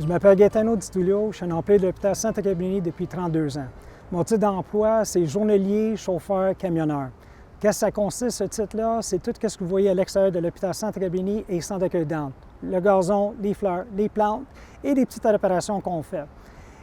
m'appelle Gaetano Di Tullio, je suis un employé de l'hôpital Santa-Cabrigny depuis 32 ans. Mon titre d'emploi, c'est journalier, chauffeur, camionneur. Qu'est-ce que ça consiste, ce titre-là? C'est tout ce que vous voyez à l'extérieur de l'hôpital Santa-Cabrigny et Centre d'accueil Dante. Le gazon, les fleurs, les plantes et les petites réparations qu'on fait.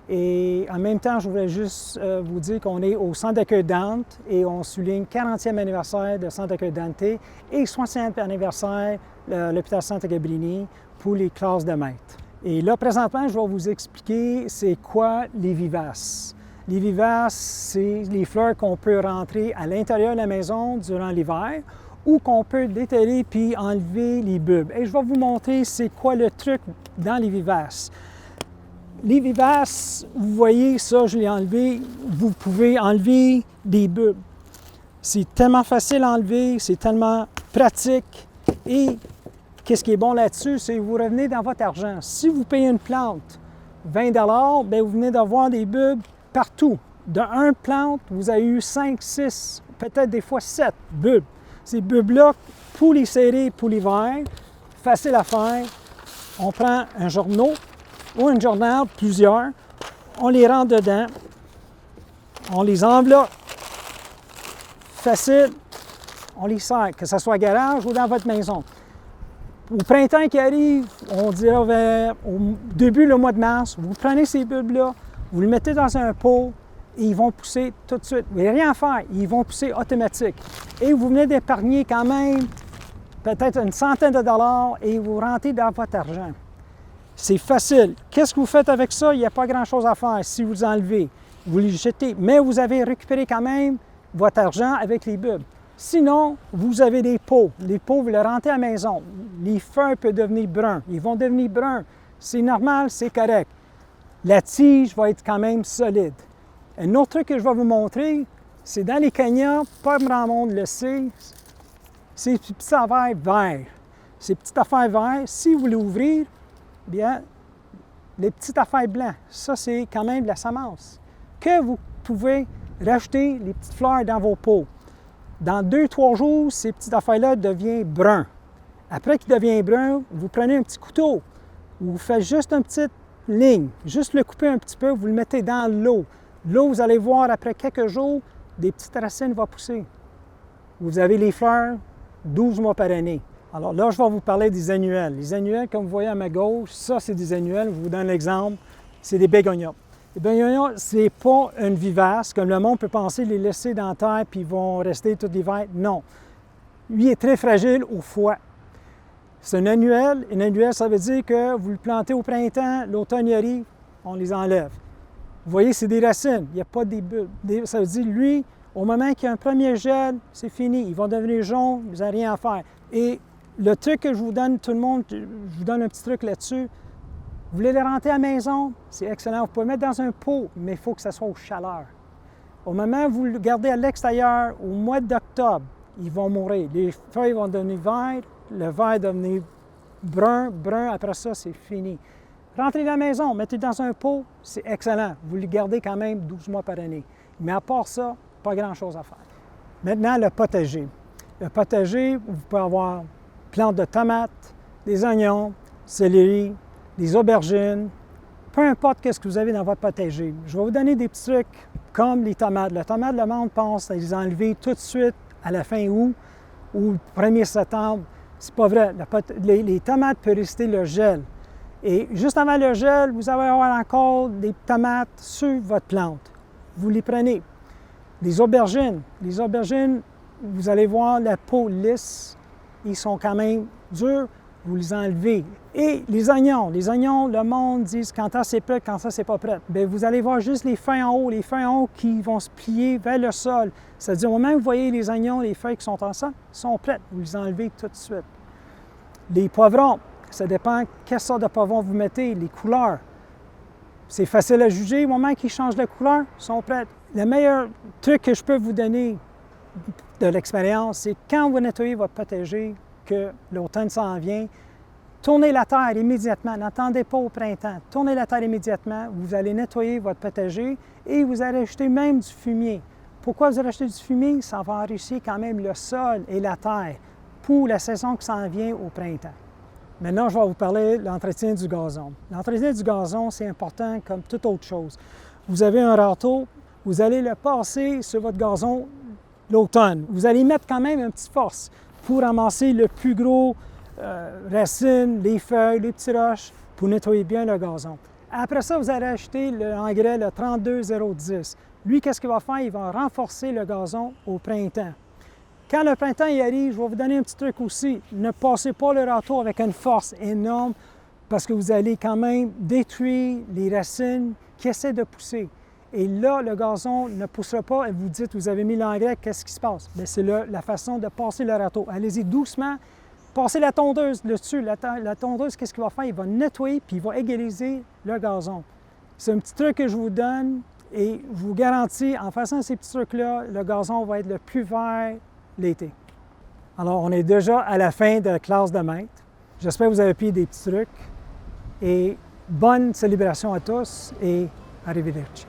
Et en même temps, je voulais juste vous dire qu'on est au Centre d'accueil Dante et on souligne 40e anniversaire de Centre d'accueil Dante et 60e anniversaire de l'hôpital Santa-Cabrigny pour les classes de maîtres. Et là, présentement, je vais vous expliquer c'est quoi les vivaces. Les vivaces, c'est les fleurs qu'on peut rentrer à l'intérieur de la maison durant l'hiver ou qu'on peut déterrer puis enlever les bulbes. Et je vais vous montrer c'est quoi le truc dans les vivaces. Les vivaces, vous voyez ça, je l'ai enlevé, vous pouvez enlever des bulbes. C'est tellement facile à enlever, c'est tellement pratique et qu'est-ce qui est bon là-dessus, c'est que vous revenez dans votre argent. Si vous payez une plante 20 bien, vous venez d'avoir des bulbes partout. De 1 plante, vous avez eu 5, 6, peut-être des fois 7 bulbes. Ces bulbes-là, pour les serrer pour l'hiver, facile à faire. On prend un journal ou un journal, plusieurs, on les rentre dedans, on les enveloppe, facile, on les serre, que ce soit au garage ou dans votre maison. Au printemps qui arrive, on dirait vers au début le mois de mars, vous prenez ces bulbes-là, vous les mettez dans un pot et ils vont pousser tout de suite. Vous n'avez rien à faire, ils vont pousser automatique. Et vous venez d'épargner quand même peut-être une centaine de dollars et vous rentrez dans votre argent. C'est facile. Qu'est-ce que vous faites avec ça? Il n'y a pas grand-chose à faire si vous enlevez. Vous les jetez, mais vous avez récupéré quand même votre argent avec les bulbes. Sinon, vous avez des pots. Les pots, vous les rentrez à la maison. Les feuilles peuvent devenir bruns. Ils vont devenir bruns. C'est normal, c'est correct. La tige va être quand même solide. Un autre truc que je vais vous montrer, c'est dans les canyons, pas grand monde le sait, ces petites affaires vertes. Ces petites affaires vertes, si vous les ouvrez, bien, les petites affaires blanches, ça c'est quand même de la semence. Que vous pouvez rajouter les petites fleurs dans vos pots. Dans 2-3 jours, ces petites affaires-là deviennent bruns. Après qu'ils deviennent bruns, vous prenez un petit couteau, vous faites juste une petite ligne, juste le couper un petit peu, vous le mettez dans l'eau. L'eau, vous allez voir, après quelques jours, des petites racines vont pousser. Vous avez les fleurs 12 mois par année. Alors là, je vais vous parler des annuels. Les annuels, comme vous voyez à ma gauche, ça, c'est des annuels. Je vous donne l'exemple. C'est des bégonias. Les bégonias, ce n'est pas une vivace, comme le monde peut penser, les laisser dans la terre puis ils vont rester tout l'hiver. Non. Lui est très fragile au froid. C'est un annuel. Un annuel, ça veut dire que vous le plantez au printemps, l'automne y arrive, on les enlève. Vous voyez, c'est des racines. Il n'y a pas des bulbes. Ça veut dire, lui, au moment qu'il y a un premier gel, c'est fini. Ils vont devenir jaunes, vous n'avez rien à faire. Et le truc que je vous donne, tout le monde, je vous donne un petit truc là-dessus. Vous voulez les rentrer à la maison, c'est excellent. Vous pouvez le mettre dans un pot, mais il faut que ça soit aux chaleurs. Au moment où vous le gardez à l'extérieur, au mois d'octobre, ils vont mourir. Les feuilles vont devenir vertes, le vert va devenir brun, après ça, c'est fini. Rentrez à la maison, mettez dans un pot, c'est excellent. Vous le gardez quand même 12 mois par année. Mais à part ça, pas grand-chose à faire. Maintenant, le potager. Le potager, vous pouvez avoir plantes de tomates, des oignons, céleri, des aubergines, peu importe ce que vous avez dans votre potager. Je vais vous donner des petits trucs comme les tomates. La tomate, le monde pense à les enlever tout de suite à la fin août ou le 1er septembre. C'est pas vrai. Les tomates peuvent rester le gel. Et juste avant le gel, vous allez avoir encore des tomates sur votre plante. Vous les prenez. Les aubergines, vous allez voir la peau lisse. Ils sont quand même durs, vous les enlevez. Et les oignons, le monde dit quand ça c'est prêt, quand ça c'est pas prêt. Bien, vous allez voir juste les feuilles en haut, qui vont se plier vers le sol. C'est-à-dire, au moment où vous voyez les oignons, les feuilles qui sont ensemble, sont prêtes, vous les enlevez tout de suite. Les poivrons, ça dépend quelle sorte de poivron vous mettez, les couleurs. C'est facile à juger, au moment qu'ils changent de couleur, ils sont prêts. Le meilleur truc que je peux vous donner de l'expérience, c'est quand vous nettoyez votre potager, que l'automne s'en vient, tournez la terre immédiatement. N'attendez pas au printemps. Tournez la terre immédiatement. Vous allez nettoyer votre potager et vous allez ajouter même du fumier. Pourquoi vous allez acheter du fumier? Ça va enrichir quand même le sol et la terre pour la saison qui s'en vient au printemps. Maintenant, je vais vous parler de l'entretien du gazon. L'entretien du gazon, c'est important comme toute autre chose. Vous avez un râteau, vous allez le passer sur votre gazon l'automne. Vous allez mettre quand même une petite force pour ramasser le plus gros racines, les feuilles, les petits roches, pour nettoyer bien le gazon. Après ça, vous allez acheter l'engrais, le 32010. Lui, qu'est-ce qu'il va faire? Il va renforcer le gazon au printemps. Quand le printemps y arrive, je vais vous donner un petit truc aussi. Ne passez pas le râteau avec une force énorme parce que vous allez quand même détruire les racines qui essaient de pousser. Et là, le gazon ne poussera pas et vous dites, vous avez mis l'engrais, qu'est-ce qui se passe? Bien, c'est la façon de passer le râteau. Allez-y doucement, passez la tondeuse dessus. La tondeuse, qu'est-ce qu'il va faire? Il va nettoyer puis il va égaliser le gazon. C'est un petit truc que je vous donne et je vous garantis, en faisant ces petits trucs-là, le gazon va être le plus vert l'été. Alors, on est déjà à la fin de la classe de maître. J'espère que vous avez pris des petits trucs. Et bonne célébration à tous et arrivederci.